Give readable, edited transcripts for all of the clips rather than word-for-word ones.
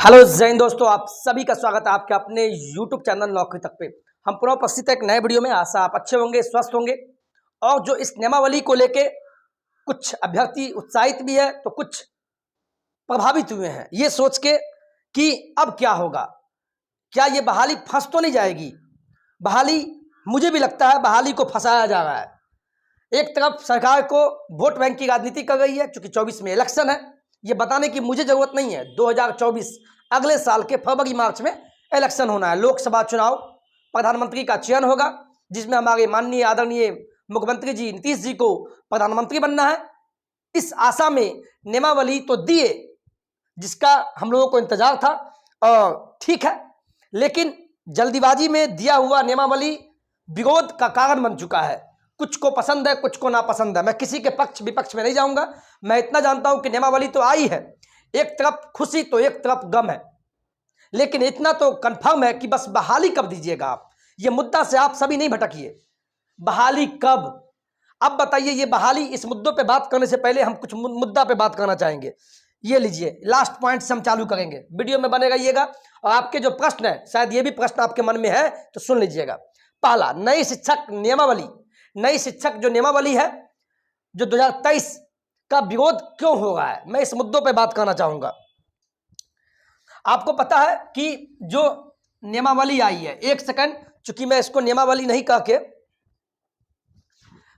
Hello जय हिंद दोस्तों, आप सभी का स्वागत है आपके अपने YouTube चैनल नौकरी तक पे। हम पुनः उपस्थित है एक नए वीडियो में। आशा आप अच्छे होंगे, स्वस्थ होंगे। और जो इस नियमावली को लेके कुछ अभ्यर्थी उत्साहित भी है तो कुछ प्रभावित हुए हैं ये सोच के कि अब क्या होगा, क्या ये बहाली फंस तो नहीं जाएगी। बहाली, मुझे भी लगता है बहाली को फंसाया जा रहा है। एक तरफ सरकार को वोट बैंक की राजनीति कर रही है, क्योंकि 24 में इलेक्शन है। ये बताने की मुझे जरूरत नहीं है, 2024 अगले साल के फरवरी मार्च में इलेक्शन होना है, लोकसभा चुनाव, प्रधानमंत्री का चयन होगा, जिसमें हमारे माननीय आदरणीय मुख्यमंत्री जी नीतीश जी को प्रधानमंत्री बनना है। इस आशा में नियमावली तो दिए, जिसका हम लोगों को इंतजार था, और ठीक है, लेकिन जल्दीबाजी में दिया हुआ नियमावली विरोध का कारण बन चुका है। कुछ को पसंद है, कुछ को नापसंद है। मैं किसी के पक्ष विपक्ष में नहीं जाऊंगा। मैं इतना जानता हूं कि नियमावली तो आई है, एक तरफ खुशी तो एक तरफ गम है, लेकिन इतना तो कंफर्म है कि बस बहाली कब दीजिएगा आप। ये मुद्दा से आप सभी नहीं भटकिए, बहाली कब। अब बताइए, ये बहाली, इस मुद्दों पे बात करने से पहले हम कुछ मुद्दा पे बात करना चाहेंगे। ये लीजिए, लास्ट पॉइंट से हम चालू करेंगे, वीडियो में बने रहिएगा। और आपके जो प्रश्न है, शायद ये भी प्रश्न आपके मन में है तो सुन लीजिएगा। पहला, नई शिक्षक नियमावली, नई शिक्षक जो नियमावली है जो 2023 का विरोध क्यों हो रहा है, मैं इस मुद्दों पे बात करना चाहूंगा। आपको पता है कि जो नियमावली आई है, एक सेकंड, चूंकि मैं इसको नियमावली नहीं कह के,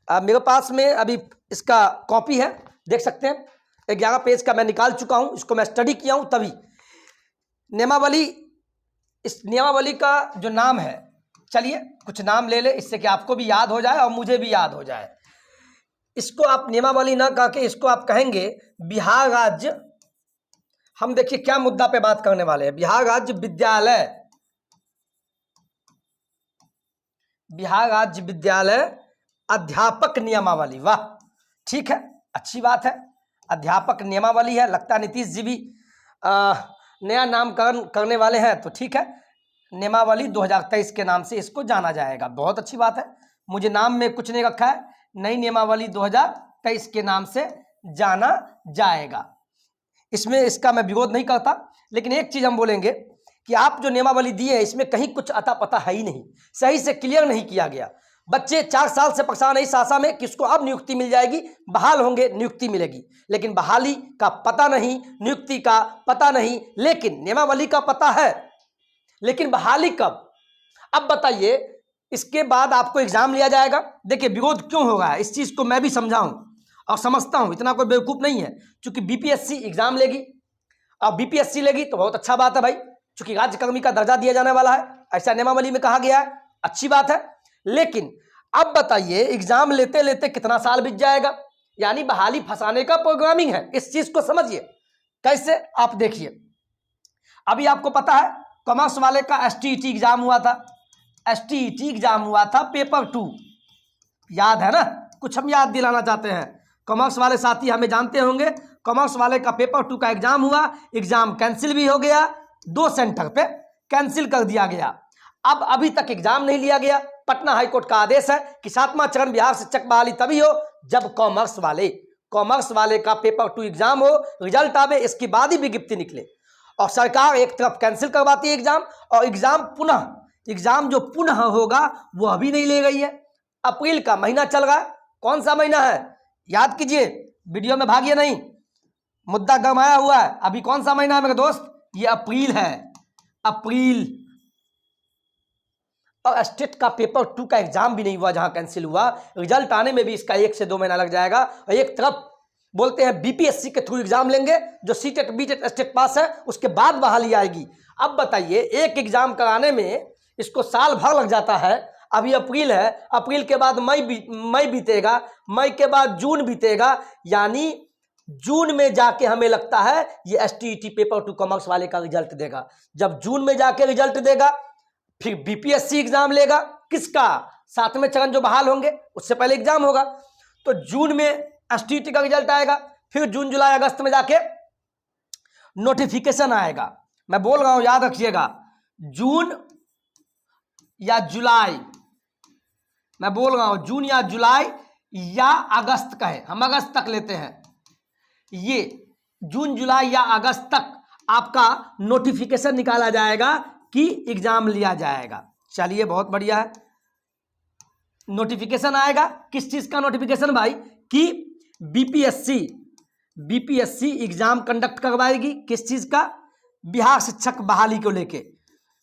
मेरे पास में अभी इसका कॉपी है, देख सकते हैं, 11 पेज का मैं निकाल चुका हूं, इसको मैं स्टडी किया हूं। तभी नियमावली, इस नियमावली का जो नाम है, चलिए कुछ नाम ले ले, इससे कि आपको भी याद हो जाए और मुझे भी याद हो जाए। इसको आप नियमावली ना कह के इसको आप कहेंगे बिहार राज्य, हम देखिए क्या मुद्दा पे बात करने वाले हैं, बिहार राज्य विद्यालय, बिहार राज्य विद्यालय अध्यापक नियमावली। वाह, ठीक है, अच्छी बात है, अध्यापक नियमावली है। लगता है नीतीश जी भी नया नामकरण करने वाले हैं, तो ठीक है, नियमावली 2023 के नाम से इसको जाना जाएगा। बहुत अच्छी बात है, मुझे नाम में कुछ नहीं रखा है, नई नियमावली 2023 के नाम से जाना जाएगा। इसमें इसका मैं विरोध नहीं करता, लेकिन एक चीज हम बोलेंगे कि आप जो नियमावली दी है, इसमें कहीं कुछ अता पता है ही नहीं, सही से क्लियर नहीं किया गया। बच्चे 4 साल से परेशान है इस आशा में किसको अब नियुक्ति मिल जाएगी, बहाल होंगे, नियुक्ति मिलेगी, लेकिन बहाली का पता नहीं, नियुक्ति का पता नहीं, लेकिन नियमावली का पता है, लेकिन बहाली कब। अब बताइए, इसके बाद आपको एग्जाम लिया जाएगा। देखिए विरोध क्यों हो रहा है, इस चीज को मैं भी समझाऊं और समझता हूं, इतना कोई बेवकूफ नहीं है। क्योंकि बीपीएससी एग्जाम लेगी, और बीपीएससी लेगी तो बहुत अच्छा बात है भाई, क्योंकि राज्यकर्मी का दर्जा दिया जाने वाला है, ऐसा नियमावली में कहा गया है, अच्छी बात है। लेकिन अब बताइए, एग्जाम लेते लेते कितना साल बीत जाएगा, यानी बहाली फंसाने का प्रोग्रामिंग है। इस चीज को समझिए कैसे, आप देखिए, अभी आपको पता है कॉमर्स वाले का एसटीईटी एग्जाम हुआ था, एसटीईटी एग्जाम हुआ था पेपर 2, याद है ना, कुछ हम याद दिलाना चाहते हैं। कॉमर्स वाले साथी हमें जानते होंगे, कॉमर्स वाले का पेपर 2 का एग्जाम हुआ, एग्जाम कैंसिल भी हो गया, 2 सेंटर पे कैंसिल कर दिया गया। अब अभी तक एग्जाम नहीं लिया गया। पटना हाईकोर्ट का आदेश है कि 7वां चरण बिहार शिक्षक बहाली तभी हो जब कॉमर्स वाले का पेपर 2 एग्जाम हो, रिजल्ट आवे, इसके बाद ही विज्ञप्ति निकले। और सरकार एक तरफ कैंसिल करवाती है एग्जाम, और एग्जाम जो पुनः होगा वो अभी नहीं ले गई है। अप्रैल का महीना चल रहा है, कौन सा महीना है याद कीजिए, वीडियो में भागिए नहीं, मुद्दा गरमाया हुआ है। अभी कौन सा महीना है मेरे दोस्त, ये अप्रैल है, अप्रैल। और स्टेट का पेपर 2 का एग्जाम भी नहीं हुआ, जहां कैंसिल हुआ, रिजल्ट आने में भी इसका 1 से 2 महीना लग जाएगा। और एक तरफ बोलते हैं बीपीएससी के थ्रू एग्जाम लेंगे, जो सीटेट बीटेट स्टेट पास है उसके बाद बहाली आएगी। अब बताइए, एक एग्जाम कराने में इसको साल भर लग जाता है। अभी अप्रैल है, अप्रैल के बाद मई बीतेगा, मई के बाद जून बीतेगा, यानी जून में जाके हमें लगता है ये एसटीईटी पेपर 2 कॉमर्स वाले का रिजल्ट देगा। जब जून में जाके रिजल्ट देगा, फिर बीपीएससी एग्जाम लेगा, किसका, 7वें चरण जो बहाल होंगे, उससे पहले एग्जाम होगा, तो जून में एसटीईटी का रिजल्ट आएगा, फिर जून जुलाई अगस्त में जाके नोटिफिकेशन आएगा। मैं बोल रहा हूं, याद रखिएगा, जून या जुलाई, मैं बोल रहा हूं जून या जुलाई या अगस्त कहें, हम अगस्त तक लेते हैं, ये जून जुलाई या अगस्त तक आपका नोटिफिकेशन निकाला जाएगा कि एग्जाम लिया जाएगा। चलिए बहुत बढ़िया है। नोटिफिकेशन आएगा, किस चीज का नोटिफिकेशन भाई? कि बीपीएससी एग्जाम कंडक्ट करवाएगी। किस चीज का? बिहार शिक्षक बहाली को लेके,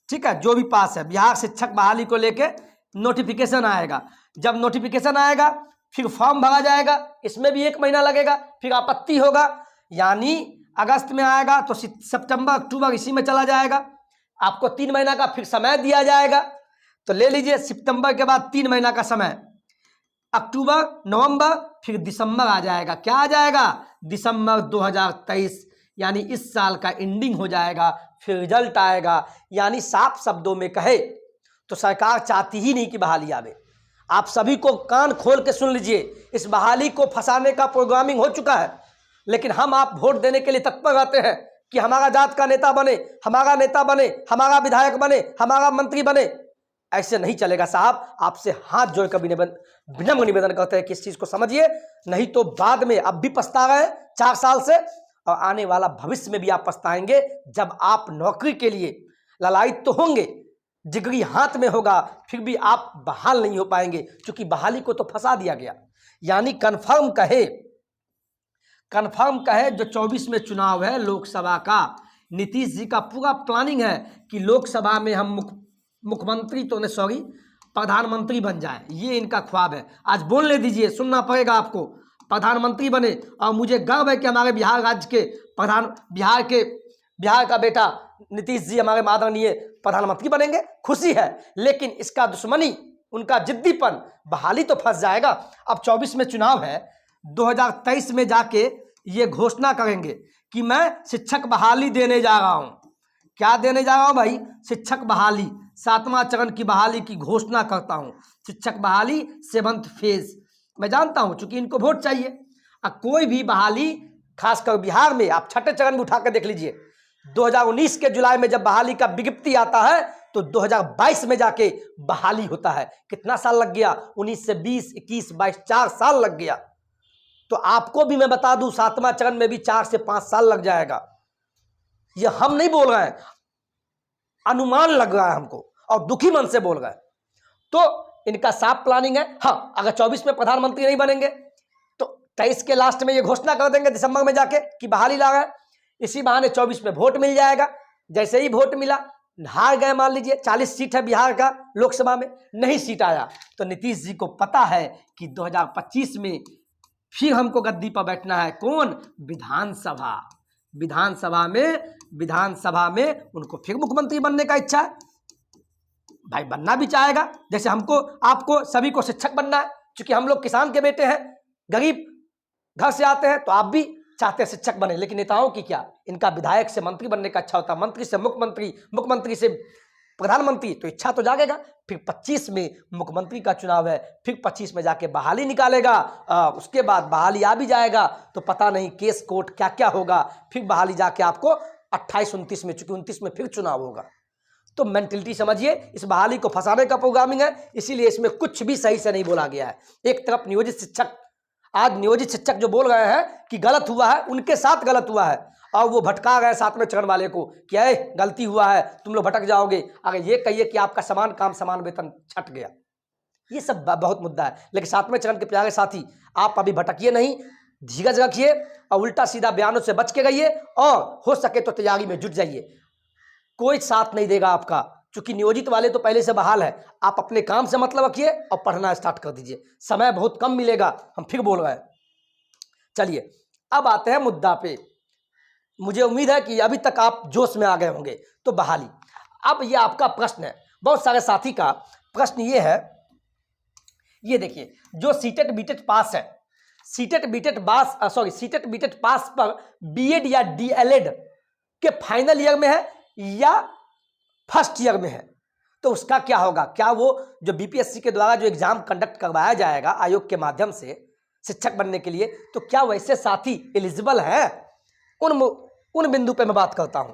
ठीक है, जो भी पास है बिहार शिक्षक बहाली को लेके नोटिफिकेशन आएगा। जब नोटिफिकेशन आएगा फिर फॉर्म भरा जाएगा, इसमें भी 1 महीना लगेगा, फिर आपत्ति होगा, यानी अगस्त में आएगा तो सितंबर अक्टूबर इसी में चला जाएगा। आपको 3 महीना का फिर समय दिया जाएगा, तो ले लीजिए सितंबर के बाद 3 महीना का समय, अक्टूबर, नवंबर, फिर दिसंबर आ जाएगा। क्या आ जाएगा? दिसंबर 2023, यानी इस साल का एंडिंग हो जाएगा, फिर रिजल्ट आएगा। यानी साफ शब्दों में कहे तो सरकार चाहती ही नहीं कि बहाली आवे। आप सभी को कान खोल के सुन लीजिए, इस बहाली को फंसाने का प्रोग्रामिंग हो चुका है, लेकिन हम आप वोट देने के लिए तत्पर रहते हैं कि हमारा जात का नेता बने, हमारा नेता बने, हमारा विधायक बने, हमारा मंत्री बने। ऐसे नहीं चलेगा साहब। आपसे हाथ जोड़कर विनम्र निवेदन करते हैं कि इस चीज को समझिए, नहीं तो बाद में अब भी पछता रहे 4 साल से, और आने वाला भविष्य में भी आप पछताएंगे जब आप नौकरी के लिए ललायित तो होंगे, डिग्री हाथ में होगा, फिर भी आप बहाल नहीं हो पाएंगे, क्योंकि बहाली को तो फंसा दिया गया। यानी कन्फर्म कहे जो 24 में चुनाव है लोकसभा का, नीतीश जी का पूरा प्लानिंग है कि लोकसभा में हम मुख्यमंत्री तो नहीं, सॉरी, प्रधानमंत्री बन जाए। ये इनका ख्वाब है। आज बोलने दीजिए, सुनना पड़ेगा आपको, प्रधानमंत्री बने। और मुझे गर्व है कि हमारे बिहार राज्य के बिहार का बेटा नीतीश जी हमारे आदरणीय प्रधानमंत्री बनेंगे, खुशी है। लेकिन इसका दुश्मनी, उनका जिद्दीपन, बहाली तो फंस जाएगा। अब 24 में चुनाव है, 2023 में जाके ये घोषणा करेंगे कि मैं शिक्षक बहाली देने जा रहा हूं। क्या देने जा रहा हूं भाई? शिक्षक बहाली, 7वां चरण की बहाली की घोषणा करता हूं। शिक्षक बहाली 7th फेज। मैं जानता हूं चूंकि इनको वोट चाहिए। अब कोई भी बहाली, खासकर बिहार में, आप 6ठे चरण में उठा कर देख लीजिए, 2019 के जुलाई में जब बहाली का विज्ञप्ति आता है तो 2022 में जाके बहाली होता है। कितना साल लग गया? 19 से 20, 21, 22, 4 साल लग गया। तो आपको भी मैं बता दूं 7वां चरण में भी 4 से 5 साल लग जाएगा। ये हम नहीं बोल रहे हैं, अनुमान लग रहा है हमको, और दुखी मन से बोल रहे हैं। तो इनका साफ प्लानिंग है। हाँ, अगर 24 में प्रधानमंत्री नहीं बनेंगे तो 23 के लास्ट में ये घोषणा कर देंगे दिसंबर में जाके कि बहाली ला रहे हैं। इसी बहाने 24 में वोट मिल जाएगा। जैसे ही वोट मिला, हार गए, मान लीजिए 40 सीट है बिहार का लोकसभा में, नहीं सीट आया, तो नीतीश जी को पता है कि 2025 में फिर हमको गद्दी पर बैठना है। कौन? विधानसभा में उनको फिर मुख्यमंत्री बनने का इच्छा है। भाई बनना भी चाहेगा, जैसे हमको, आपको, सभी को शिक्षक बनना है। क्योंकि हम लोग किसान के बेटे हैं, गरीब घर से आते हैं, तो आप भी चाहते हैं शिक्षक बने। लेकिन नेताओं की क्या, इनका विधायक से मंत्री बनने का इच्छा होता है, मंत्री से मुख्यमंत्री, मुख्यमंत्री से प्रधानमंत्री, तो इच्छा तो जागेगा। फिर 25 में मुख्यमंत्री का चुनाव है, फिर 25 में जाके बहाली निकालेगा। उसके बाद बहाली आ भी जाएगा तो पता नहीं केस कोर्ट क्या क्या होगा। फिर बहाली जाके आपको 28-29 में, चूंकि 29 में फिर चुनाव होगा। तो मेंटलिटी समझिए, इस बहाली को फंसाने का प्रोग्रामिंग है, इसीलिए इसमें कुछ भी सही से नहीं बोला गया है। एक तरफ नियोजित शिक्षक, आज नियोजित शिक्षक जो बोल रहे हैं कि गलत हुआ है, उनके साथ गलत हुआ है, और वो भटका गए 7वें चरण वाले को कि अरे गलती हुआ है, तुम लोग भटक जाओगे। अगर ये कहिए कि आपका समान काम समान वेतन छट गया, ये सब बहुत मुद्दा है। लेकिन 7वें चरण के प्यारे साथी, आप अभी भटकिए नहीं, धीरज रखिए और उल्टा सीधा बयानों से बच के रहिए, और हो सके तो तैयारी में जुट जाइए। कोई साथ नहीं देगा आपका, क्योंकि नियोजित वाले तो पहले से बहाल है। आप अपने काम से मतलब रखिए और पढ़ना स्टार्ट कर दीजिए, समय बहुत कम मिलेगा। हम फिर बोल रहे हैं। चलिए अब आते हैं मुद्दा पे। मुझे उम्मीद है कि अभी तक आप जोश में आ गए होंगे। तो बहाली, अब ये आपका प्रश्न है, बहुत सारे साथी का प्रश्न ये है, ये देखिए, जो सीटेट बीटेट पास है, सीटेट बीटेट पास पर बीएड या डीएलएड के फाइनल ईयर में है या फर्स्ट ईयर में है, तो उसका क्या होगा? क्या वो जो बीपीएससी के द्वारा जो एग्जाम कंडक्ट करवाया जाएगा आयोग के माध्यम से शिक्षक बनने के लिए, तो क्या वैसे साथी एलिजिबल है? उन बिंदु पे मैं बात करता हूं।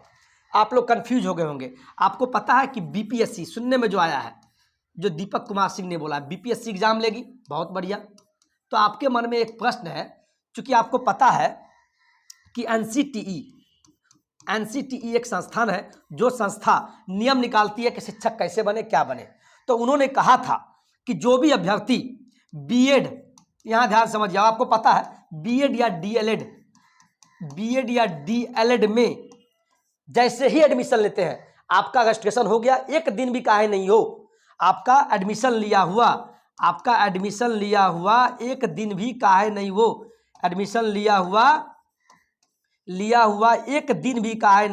आप लोग कंफ्यूज हो गए होंगे। आपको पता है कि बीपीएससी, सुनने में जो आया है, जो दीपक कुमार सिंह ने बोला बीपीएससी एग्जाम लेगी, बहुत बढ़िया। तो आपके मन में एक प्रश्न है, क्योंकि आपको पता है कि एनसीटीई एक संस्थान है जो संस्था नियम निकालती है कि शिक्षक कैसे बने, क्या बने। तो उन्होंने कहा था कि जो भी अभ्यर्थी बीएड, यहाँ ध्यान समझिए, आपको पता है बीएड या डीएलएड में जैसे ही एडमिशन लेते हैं, आपका रजिस्ट्रेशन हो गया, एक दिन भी काहे नहीं हो, आपका एडमिशन लिया हुआ एक दिन भी काहे नहीं हो, एडमिशन लिया हुआ एक दिन भी काहे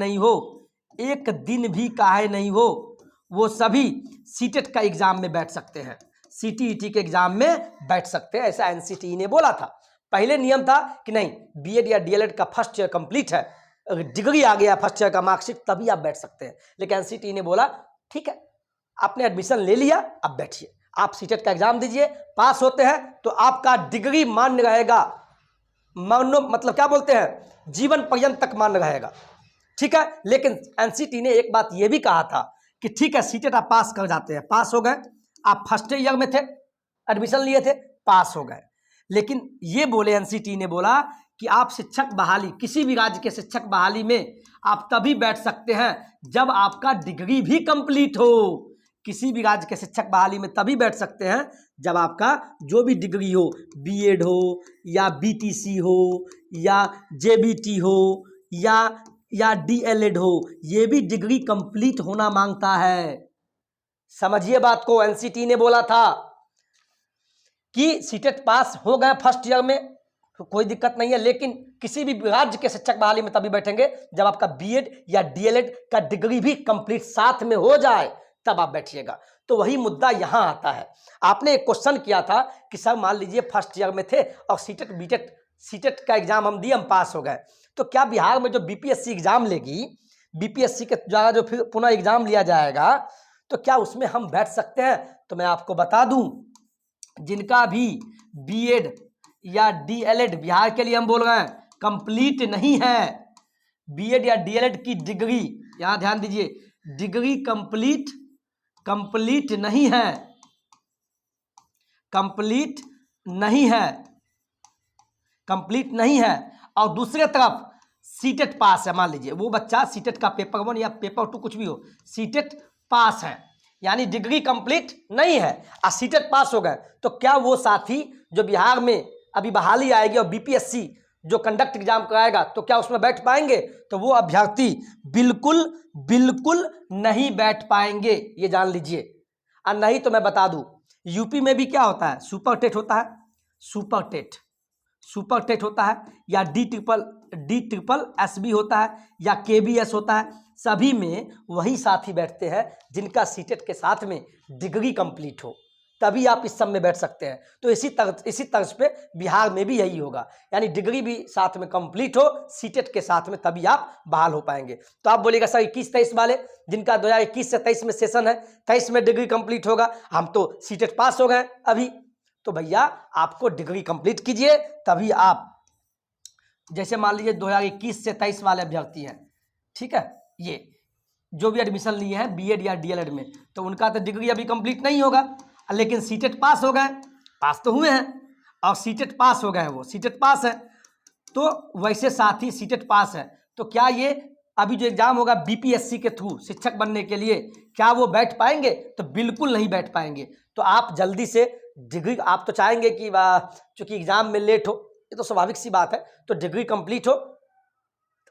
नहीं हो, वो सभी सीटेट का एग्जाम में बैठ सकते हैं, सीटीईटी के एग्जाम में बैठ सकते हैं, ऐसा एनसीटीई ने बोला था। पहले नियम था कि नहीं, बीएड या डीएलएड का फर्स्ट ईयर कंप्लीट है, डिग्री आ गया फर्स्ट ईयर का मार्कशीट, तभी आप बैठ सकते हैं। लेकिन एनसीटीई ने बोला ठीक है, आपने एडमिशन ले लिया, अब बैठिए, आप सीटेट का एग्जाम दीजिए, पास होते हैं तो आपका डिग्री मान्य रहेगा, मानो मतलब क्या बोलते हैं, जीवन पर्यंत तक मान्य रहेगा, ठीक है। लेकिन एनसीटीई ने एक बात यह भी कहा था कि ठीक है, सीटेट आप पास कर जाते हैं, पास हो गए, आप फर्स्ट ईयर में थे, एडमिशन लिए थे, पास हो गए, लेकिन ये बोले, एनसीटीई ने बोला कि आप शिक्षक बहाली, किसी भी राज्य के शिक्षक बहाली में आप तभी बैठ सकते हैं जब आपका डिग्री भी कंप्लीट हो, किसी भी राज्य के शिक्षक बहाली में तभी बैठ सकते हैं जब आपका जो भी डिग्री हो, बीएड हो या बीटीसी हो या जेबीटी हो या डीएलएड हो, ये भी डिग्री कंप्लीट होना मांगता है। समझिए बात को, एनसीटीई ने बोला था कि सीटेट पास हो गए फर्स्ट ईयर में तो कोई दिक्कत नहीं है, लेकिन किसी भी राज्य के शिक्षक बहाली में तभी बैठेंगे जब आपका बीएड या डीएलएड का डिग्री भी कंप्लीट साथ में हो जाए, तब आप बैठिएगा। तो वही मुद्दा यहां आता है। आपने एक क्वेश्चन किया था कि सर मान लीजिए फर्स्ट ईयर में थे और सीटेट का एग्जाम हम दिए, हम पास हो गए, तो क्या बिहार में जो बीपीएससी एग्जाम लेगी, बीपीएससी के द्वारा जो फिर पुनः एग्जाम लिया जाएगा, तो क्या उसमें हम बैठ सकते हैं? तो मैं आपको बता दूं, जिनका भी बीएड या डीएलएड, बिहार के लिए हम बोल रहे हैं, कंप्लीट नहीं है, बीएड या डीएलएड की डिग्री, यहां ध्यान दीजिए, डिग्री कंप्लीट नहीं है, कंप्लीट नहीं है, और दूसरे तरफ सीटेट पास है, मान लीजिए वो बच्चा सीटेट का पेपर 1 या पेपर 2 कुछ भी हो, सीटेट पास है, यानी डिग्री कंप्लीट नहीं है और सीटेट पास हो गए, तो क्या वो साथी जो बिहार में अभी बहाली आएगी और बीपीएससी जो कंडक्ट एग्जाम कराएगा, तो क्या उसमें बैठ पाएंगे? तो वो अभ्यर्थी बिल्कुल नहीं बैठ पाएंगे, ये जान लीजिए। और नहीं तो मैं बता दूं, यूपी में भी क्या होता है, सुपर टेट होता है, सुपर टेट होता है, या डी ट्रिपल एस बी होता है, या केबीएस होता है, सभी में वही साथी बैठते हैं जिनका सीटेट के साथ में डिग्री कंप्लीट हो, तभी आप इस सब में बैठ सकते हैं। तो इसी तर्ज पे बिहार में भी यही होगा, यानी डिग्री भी साथ में कंप्लीट हो सीटेट के साथ में, तभी आप बहाल हो पाएंगे। तो आप बोलेगा सर 21-23 वाले, जिनका 2021 से 23 में सेशन है, 23 में डिग्री कंप्लीट होगा, हम तो सीटेट पास हो गए अभी, तो भैया आपको डिग्री कंप्लीट कीजिए, तभी आप, जैसे मान लीजिए 2021 से 23 वाले अभ्यर्थी हैं, ठीक है, ये जो भी एडमिशन लिए हैं बीएड या डीएलएड में, तो उनका तो डिग्री अभी कंप्लीट नहीं होगा, लेकिन सीटेट पास हो गए, पास तो हुए हैं, और सीटेट पास हो गए, वो सीटेट पास है, तो वैसे साथी सीटेट पास है, तो क्या ये अभी जो एग्जाम होगा बीपीएससी के थ्रू शिक्षक बनने के लिए, क्या वो बैठ पाएंगे? तो बिल्कुल नहीं बैठ पाएंगे। तो आप जल्दी से डिग्री, आप तो चाहेंगे कि चूंकि एग्जाम में लेट हो, ये तो स्वाभाविक सी बात है, तो डिग्री कंप्लीट हो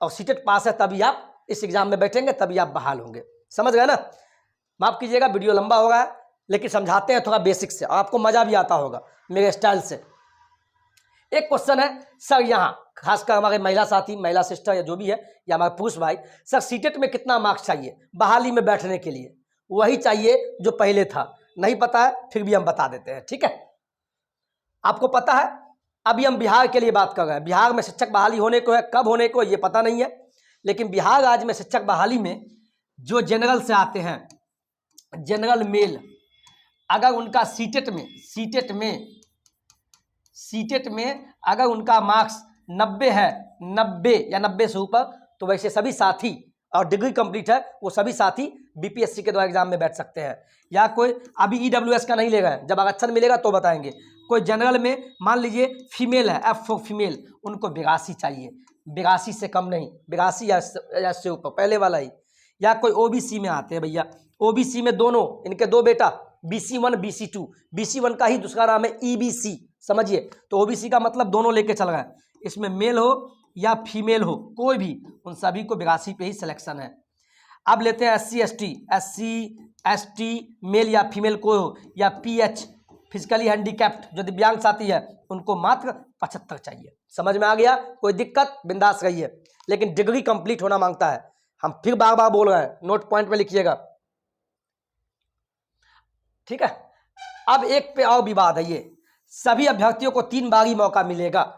और सीटेट पास है, तभी आप इस एग्जाम में बैठेंगे, तभी आप बहाल होंगे। समझ गए ना? माफ कीजिएगा, वीडियो लंबा हो गया, लेकिन समझाते हैं थोड़ा बेसिक से, आपको मजा भी आता होगा मेरे स्टाइल से। एक क्वेश्चन है सर, यहाँ खासकर हमारे महिला साथी, महिला सिस्टर या जो भी है, या हमारे पुरुष भाई, सर सीटेट में कितना मार्क्स चाहिए बहाली में बैठने के लिए? वही चाहिए जो पहले था। नहीं पता है, फिर भी हम बता देते हैं, ठीक है। आपको पता है, अभी हम बिहार के लिए बात कर रहे हैं, बिहार में शिक्षक बहाली होने को है, कब होने को ये पता नहीं है, लेकिन बिहार राज्य में शिक्षक बहाली में जो जनरल से आते हैं, जनरल मेल, अगर उनका सीटेट में अगर उनका मार्क्स 90 है, 90 या 90 से ऊपर, तो वैसे सभी साथी, और डिग्री कंप्लीट है, वो सभी साथी बीपीएससी के द्वारा एग्जाम में बैठ सकते हैं। या कोई अभी ईडब्ल्यूएस का नहीं ले रहे हैं, जब आरक्षण मिलेगा तो बताएंगे। कोई जनरल में मान लीजिए फीमेल है, F4 फीमेल, उनको 82 चाहिए, 82 से कम नहीं, 82 या से ऊपर, पहले वाला ही। या कोई ओबीसी में आते हैं भैया, ओबीसी में दोनों इनके दो बेटा BC1 BC2, BC1 का ही दूसरा नाम है EBC, समझिए। तो ओबीसी का मतलब दोनों लेके चल रहे हैं, इसमें मेल हो या फीमेल हो कोई भी, उन सभी को 82 पे ही सिलेक्शन है। अब लेते हैं SC ST मेल या फीमेल को हो, या PH फिजिकली हैंडीकैप्ड जो दिव्यांग साथी है उनको मात्र 75 चाहिए। समझ में आ गया? कोई दिक्कत? बिंदास रहिए, लेकिन डिग्री कंप्लीट होना मांगता है। हम फिर बार बार बोल रहे हैं, नोट पॉइंट में लिखिएगा, ठीक है। अब एक पे और विवाद है, ये सभी अभ्यर्थियों को 3 बारी मौका मिलेगा,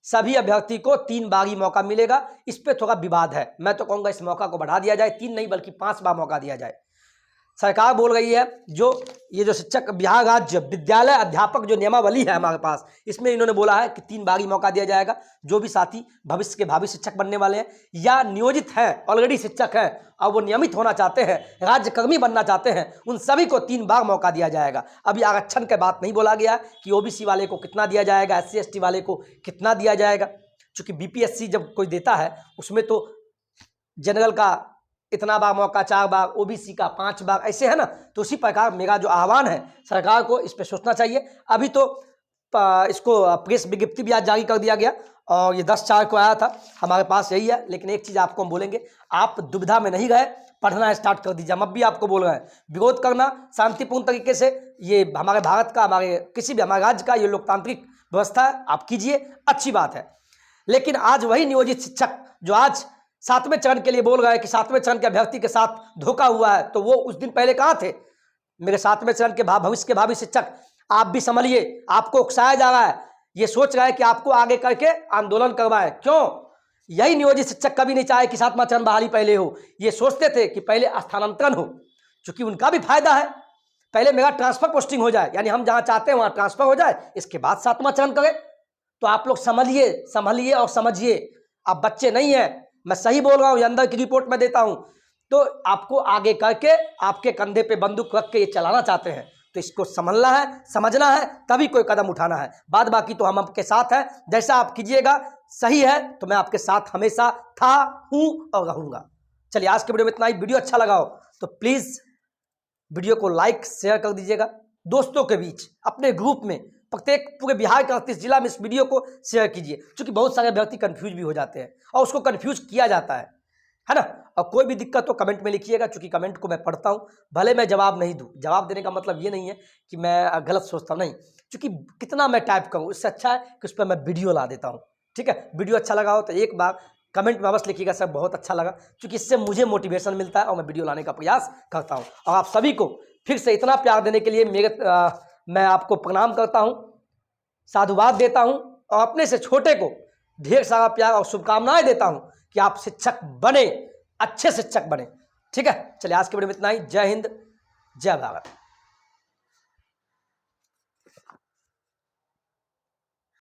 सभी अभ्यर्थी को 3 बारी मौका मिलेगा। इस पे थोड़ा विवाद है, मैं तो कहूंगा इस मौका को बढ़ा दिया जाए, 3 नहीं बल्कि 5 बार मौका दिया जाए। सरकार बोल रही है ये जो शिक्षक बिहार राज्य विद्यालय अध्यापक जो नियमावली है हमारे पास, इसमें इन्होंने बोला है कि 3 बारी मौका दिया जाएगा। जो भी साथी भविष्य के भावी शिक्षक बनने वाले हैं या नियोजित हैं, ऑलरेडी शिक्षक हैं और वो नियमित होना चाहते हैं, राज्यकर्मी बनना चाहते हैं, उन सभी को 3 बार मौका दिया जाएगा। अभी आरक्षण की बात नहीं बोला गया कि ओबीसी वाले को कितना दिया जाएगा, SC ST वाले को कितना दिया जाएगा, क्योंकि BPSC जब कोई देता है उसमें तो जनरल का इतना बार मौका, 4 बार, ओबीसी का 5 बार, ऐसे है ना। तो उसी प्रकार मेरा जो आह्वान है सरकार को इस पर सोचना चाहिए। अभी तो इसको प्रेस विज्ञप्ति भी आज जारी कर दिया गया और ये 10/4 को आया था, हमारे पास यही है। लेकिन एक चीज़ आपको हम बोलेंगे, आप दुविधा में नहीं गए, पढ़ना स्टार्ट कर दीजिए। हम अब भी आपको बोल रहे हैं, विरोध करना शांतिपूर्ण तरीके से, ये हमारे भारत का, हमारे किसी भी हमारे राज्य का ये लोकतांत्रिक व्यवस्था है, आप कीजिए, अच्छी बात है। लेकिन आज वही नियोजित शिक्षक जो आज 7वें चरण के लिए बोल रहे हैं कि 7वें चरण के अभ्यर्थी के साथ धोखा हुआ है, तो वो उस दिन पहले कहाँ थे? मेरे 7वें चरण के भविष्य के भावी शिक्षक, आप भी संभलिए, आपको उकसाया जा रहा है, ये सोच रहा है कि आपको आगे करके आंदोलन करवाए। क्यों? यही नियोजित शिक्षक कभी नहीं चाहे कि 7वां चरण बहाली पहले हो, ये सोचते थे कि पहले स्थानांतरण हो, क्योंकि उनका भी फायदा है, पहले मेरा ट्रांसफर पोस्टिंग हो जाए, यानी हम जहाँ चाहते हैं वहाँ ट्रांसफर हो जाए, इसके बाद 7वां चरण करें। तो आप लोग संभलिए और समझिए, आप बच्चे नहीं है, मैं सही बोल रहा हूँ, ये अंदर की रिपोर्ट में देता हूँ। तो आपको आगे करके आपके कंधे पे बंदूक रख के ये चलाना चाहते हैं, तो इसको समझना है, समझना है, तभी कोई कदम उठाना है। बाद बाकी तो हम आपके साथ हैं, जैसा आप कीजिएगा सही है, तो मैं आपके साथ हमेशा था, हूँ और रहूँगा। चलिए आज के वीडियो में इतना ही। वीडियो अच्छा लगा हो तो प्लीज़ वीडियो को लाइक शेयर कर दीजिएगा, दोस्तों के बीच, अपने ग्रुप में, प्रत्येक पूरे बिहार के 38 जिला में इस वीडियो को शेयर कीजिए, क्योंकि बहुत सारे अभ्यर्थी कंफ्यूज भी हो जाते हैं और उसको कंफ्यूज किया जाता है ना। और कोई भी दिक्कत हो कमेंट में लिखिएगा, क्योंकि कमेंट को मैं पढ़ता हूँ, भले मैं जवाब नहीं दूँ, जवाब देने का मतलब ये नहीं है कि मैं गलत सोचता हूँ, नहीं, क्योंकि कितना मैं टाइप करूँ, इससे अच्छा है कि उस पर मैं वीडियो ला देता हूँ। ठीक है, वीडियो अच्छा लगा हो तो एक बार कमेंट में अवश्य लिखिएगा सर बहुत अच्छा लगा, क्योंकि इससे मुझे मोटिवेशन मिलता है और मैं वीडियो लाने का प्रयास करता हूँ। और आप सभी को फिर से इतना प्यार देने के लिए मैं आपको प्रणाम करता हूँ, साधुवाद देता हूँ और अपने से छोटे को ढेर सारा प्यार और शुभकामनाएं देता हूँ कि आप शिक्षक बने, अच्छे शिक्षक बने। ठीक है, चलिए आज के वीडियो में इतना ही। जय हिंद, जय भारत।